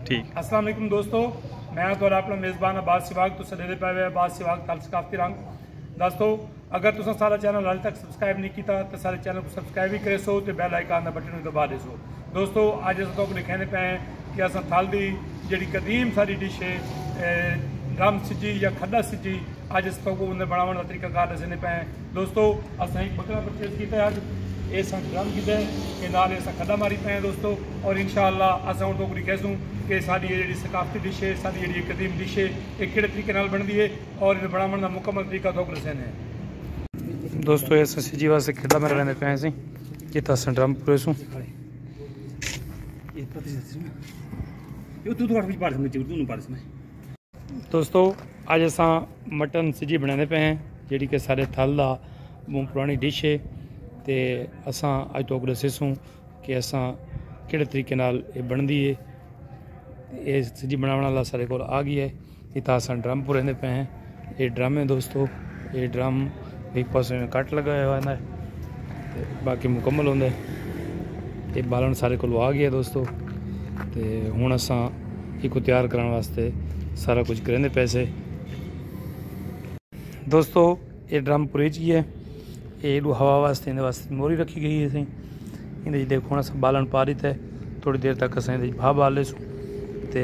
ठीक। अस्सलाम वालेकुम दोस्तों, मैं तो अपना मेज़बान अब्बास सिवाग तो सदे पे हुए अब्बास सिवाग तल सकाफती रंग। दोस्तों अगर तुम सारा चैनल हाल तक सब्सक्राइब नहीं किया तो सारे चैनल को सब्सक्राइब भी करे सो तो बेल आइकन का बटन दबा दे सो। दोस्तों अज अस तुहानू दिखाने पे हैं कि अस थल दी जी कदीम सारी डिश है ड्रम सिजी या खड्डा सिजी अज अस तुहानू उन्हें बनाने का तरीकाकार दसने पे हैं। दोस्तों असें एक बकरा परचेज किया अज ये ड्रम किया है नाल अस खड्डा मारी पे हैं दोस्तों। और इंशाअल्लाह अस हूँ तुहानू कहसूँ कि साड़ी जी सकाफती डिश है साड़ी जी कदीम डिश है ये किहड़े तरीके नाल बनती है और इन्हें बनाने का मुकम्मल तरीका तुहानू दसने हैं। दोस्तों ये सिजी वास्ते खड्डा मार लेंदे पे असीं जित्थे अस ड्रम पूरे सूं दोस्तों अज अस मटन सिजी बनाने पे हैं जी कि सारे थल का पुरानी डिश है तो अस अज तुहानू दस्सूं कि अस किहड़े तरीके नाल ये बनती है। ये सिजी बनाने वाला सारे को आ गई है। इतना अस ड्रम पूरेंदे पे हैं। ये ड्रम है दोस्तों, ये ड्रम एक पास कट लगाया हुआ है बाकी मुकम्मल होंगे। ये बालन सारे को आ गया दोस्तों तो हुण अस इसको तैयार करने वास्ते सारा कुछ करेंदे पैसे। दोस्तों ये ड्रम पूरे ही है। ये हवा वास्ते इन वास्ते मोरी रखी गई है। इन देखो हम अस बालन पा रही थे थोड़ी देर तक अस भाव बाल ले सूँ तो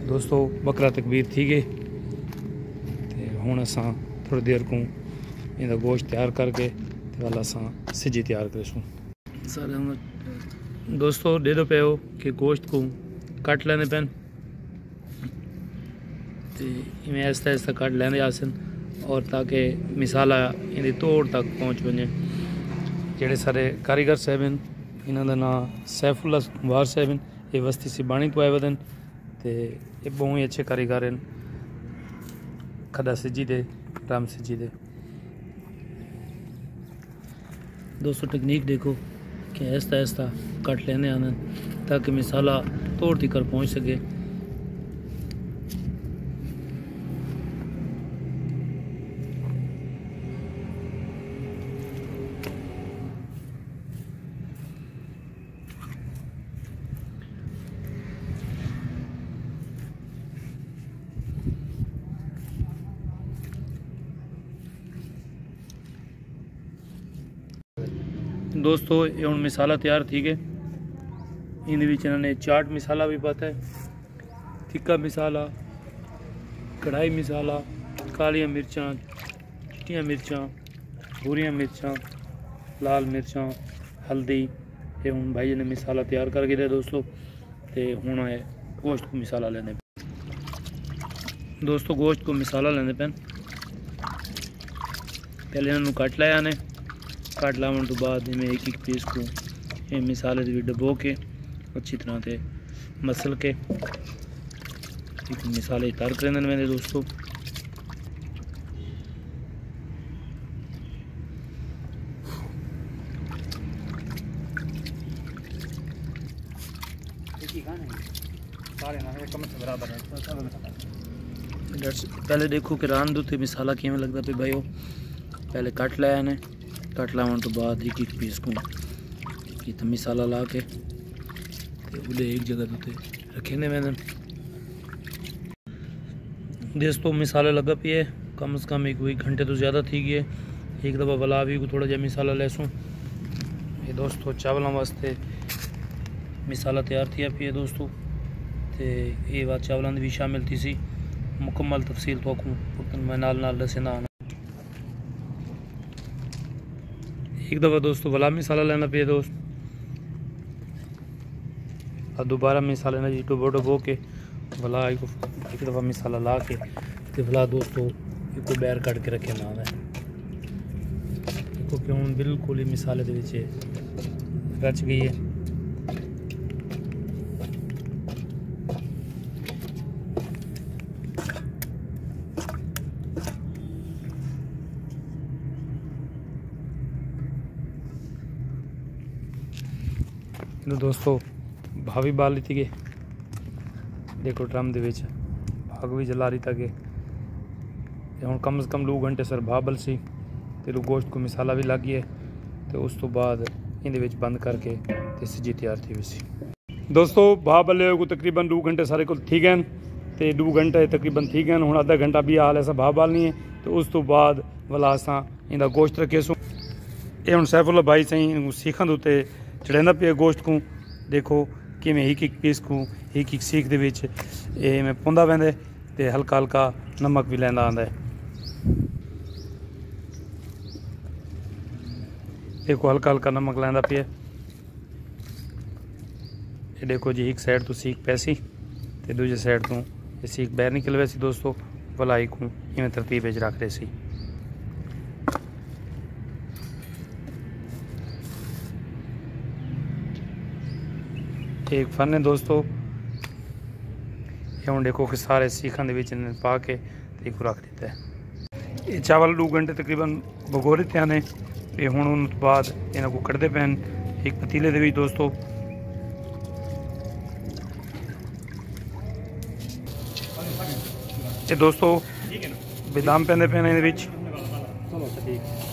दोस्तों बकरा तकबीर थी गए तो हुण अस थोड़ी देर को इनका गोश्त तैयार करके वाला अस सिजी तैयार करूँ। दोस्तों दे दो पे हो कि गोश्त को कट लेने पैन तो इवें आहिस्ता आहिस्ता कट लेंदे आसन और ताकि मिसाला इनकी तोड़ तक पहुँच वजे। जेडे सारे कारीगर साहब हैं इन्हों का नाम सैफुल्ला कुमार साहब हैं। ये वस्ती सिबाणी तो आए वदन तो ये बहुत ही अच्छे कारीगर हैं खड्डा सिजी दे ड्रम सिजी दे। दोस्तों टेक्निक देखो कि आहिस्ता आहिस्ता कट लेने आने ताकि मिसाला तोड़ तक पहुँच सके। दोस्तों ये हूँ मिसाला तैयार थी गए। इन इन्होंने चाट मिसाला भी पता है, थिक्का मिसाला, कढ़ाई मिसाला, कालिया मिर्चा, चिट्टियाँ मिर्चा, भूरिया मिर्चा, लाल मिर्चा, हल्दी ये हूँ भाई ने मिसाला तैयार करके दिया दोस्तों। तो हूँ है गोश्त को मिसाला लेने दोस्तों गोश्त को मिसाला लेने पैन पहले इन्होंने कट लाया ने कट लाने तो बाद में एक एक पीस को ये मिसाले भी डबो के अच्छी तरह से मसल के मिसाले तैयार करेंगे मेरे दोस्तों। पहले देखो कि रान दो मिसाला किमें लगता पे भाई पहले कट लाया ने कट लाने तो बाद एक एक पीस को तो मिसाला ला के एक जगह उत्ते रखे ने मैंने दोस्तों मिसाला लगा पे है कम से कम एक घंटे तो ज़्यादा थी गई है। एक दफ़ा वाला भी को थोड़ा जहा मिसाला लैसूँ। ये दोस्तों चावलों वास्ते मिसाला तैयार थी पे है दोस्तों तो ये बात चावलों भी शामिल थी सी मुकम्मल तफसील तो मैं नाल दसना। एक दफ़ा दोस्तों वाला मिसाला लेना पे दोस्त और दोबारा मिसाला लेना जी डबो के भला एक दफ़ा मिसाला ला के तो भला दोस्तों एक बैर कट के रखे ना है देखो क्यों बिल्कुल ही मिसाले के रच गई है। दोस्तों भावी बाल ली थी देखो ड्रम दे विच भाग भी जला रही था कि हम कम से कम 2 घंटे सर भाव बल सी तो गोश्त को मिसाला भी लग गया तो उस तो बाद इन बंद करके तो सजी तैयार थी वैसी। दोस्तों भाव बल्ले को तकरीबन 2 घंटे सारे को ठीक हैं तो 2 घंटे तकरीबन ठीक हैं। हुण आधा घंटा भी हाल ऐसा भाव बालनी है तो उस तो बाद वाला असां इंदा गोश्त रखे सो ये हुण सैफुल्ला भाई सही सीखां दे उत्ते चढ़ांदा पिया गोश्त को। देखो किवें एक पीस को एक सीख दे विच ये मैं पाउंदा वेंदा ते हल्का हल्का नमक भी लैंदा आंदा है। देखो हल्का हल्का नमक लैंदा पिया। ये देखो जी एक साइड तो सीख पैसी ते दूजे साइड तो ये सीख बाहर निकल वैसी दोस्तों भलाई को इवें तरतीब विच रख रहे सी। एक फन है दोस्तों ये हुण देखो कि सारे सीखां दे विच पा के ते रख दिता है। ये चावल 2 घंटे तकरीबन भगो दिते ने ते हुण उन बाद इन्हां को कढ़दे पैन एक पतीले दे विच दोस्तों। ये दोस्तों बादाम पैंदे पे ने विच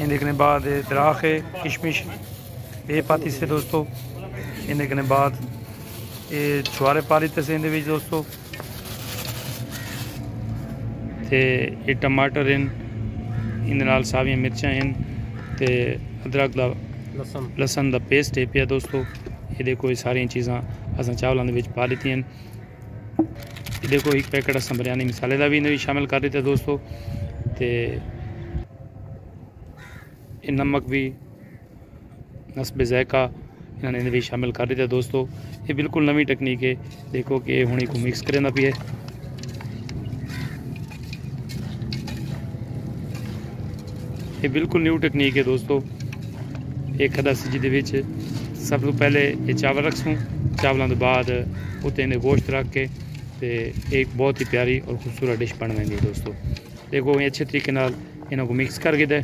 इन देखने बाद दराख है किशमिश ये पाती से दोस्तों। इन देखने बाद ये छुआरे पा लीते से इन दोस्तों ते ये टमाटर इन इन नाल सावियां मिर्चां इन ते अदरक दा लसन दा पेस्ट है पिया दोस्तों। ये देखो ये सारी चीज़ां असां चावलों दे विच पा लीतियां। ये देखो एक पैकेट असां बिरयानी मसाले का भी इन्हें शामिल कर दिता दोस्तों ते ये नमक भी नस्बे ज़ायका इन्होंने भी शामिल कर दिता दोस्तों। ये बिल्कुल नवी टेक्निक है। देखो कि हुणे को मिक्स करना भी है। ये बिल्कुल न्यू टेक्निक है दोस्तों। एक खदा सजी दे विच सब तो पहले ये चावल रखसूँ चावलों के बाद उत्ते इन्हें गोश्त रख के ते एक बहुत ही प्यारी और खूबसूरत डिश बन गई दोस्तों। देखो ये अच्छे तरीके नाल इन्हों को मिक्स कर दिया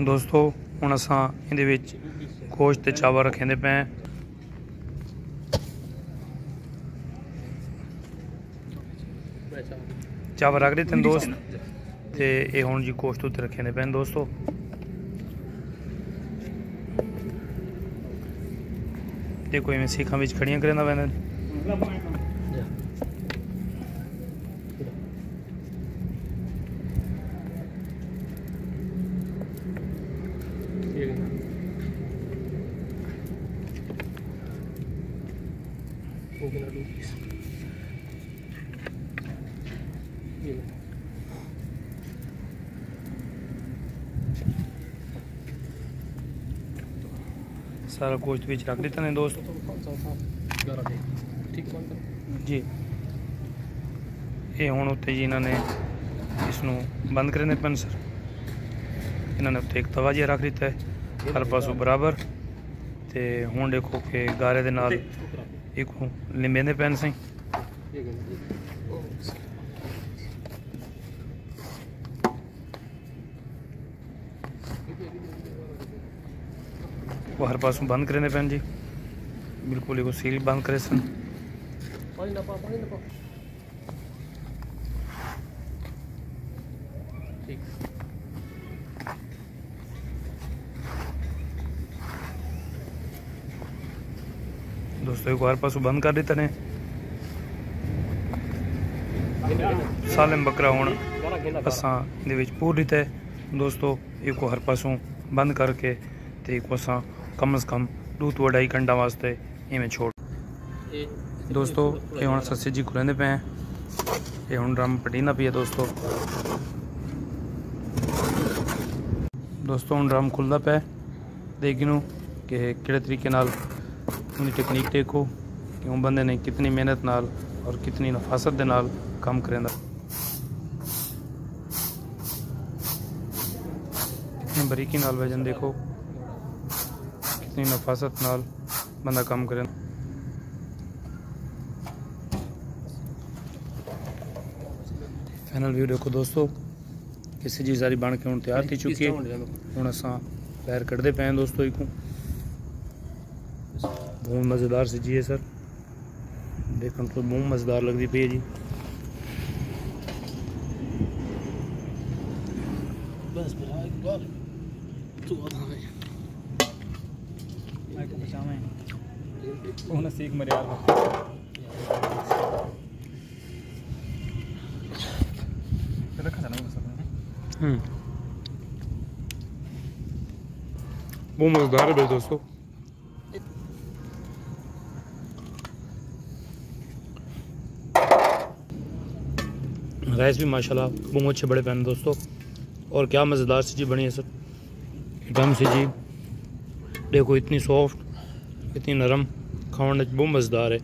दोस्तों। हुण असां इहदे विच गोश्त ते चावल रखेंदे पे हैं। चावल रख दिते दोस्त ते ये हुण जी गोश्त उत्ते रखेंदे पे दोस्तों। देखो इवें सीखां विच खड़ियां करेंदा वैंदा सारा गोश्त बीच रख दिता ने दोस्त जी। ये हुण उत्ते जी इन्होंने इसनूं बंद करने पैन सर। इन्होंने उत्ते एक तवा जिहा रख दिता है हर पासों बराबर ते हुण देखो कि गारे दे नाल एक लिंबे पैन सही। वो हर पासों बंद करने पैन जी बिल्कुल एक सील बंद करे सन। दोस्तों एक हर पासों बंद कर दिता ने सालिम बकरा हुण असां इहदे विच पूर दिता है दोस्तों। एक हर पासों बंद करके ते एक असां कम से कम 2 तो 2.5 घंटा वास्ते इवें छोड़ दोस्तों। ये हुण असां सिजी खुलेंदे पे हैं। ये हुण ड्रम पटीना पिया दोस्तों। दोस्तों हुण ड्रम खुलदा पे देखिनो कि किहड़े तरीके नाल उनकी टेक्निक देखो कि उन बंदे ने कितनी मेहनत नाल और कितनी नफासत दे नाल काम करेंदा। कितनी बारीकी नाल वजन देखो कितनी नफासत नाल बंदा काम करे। फाइनल व्यू देखो दोस्तों कि सजी सारी बन के हुण तैयार थी चुकी है। हुण असां बाहर कढ़दे पे हैं दोस्तों। एक बहुत मज़ेदार सजी है सर। देखने तो बहुत मज़ेदार लगती पई है जी। कौन सीख मेरे यार बहुत मज़ेदार है दोस्तों। राइस भी माशाल्लाह बहुत अच्छे बड़े पैन दोस्तों। और क्या मज़ेदार सब्जी बनी है सर, एकदम सब्जी देखो इतनी सॉफ्ट, इतनी नरम, खाने बहुत मज़ेदार है।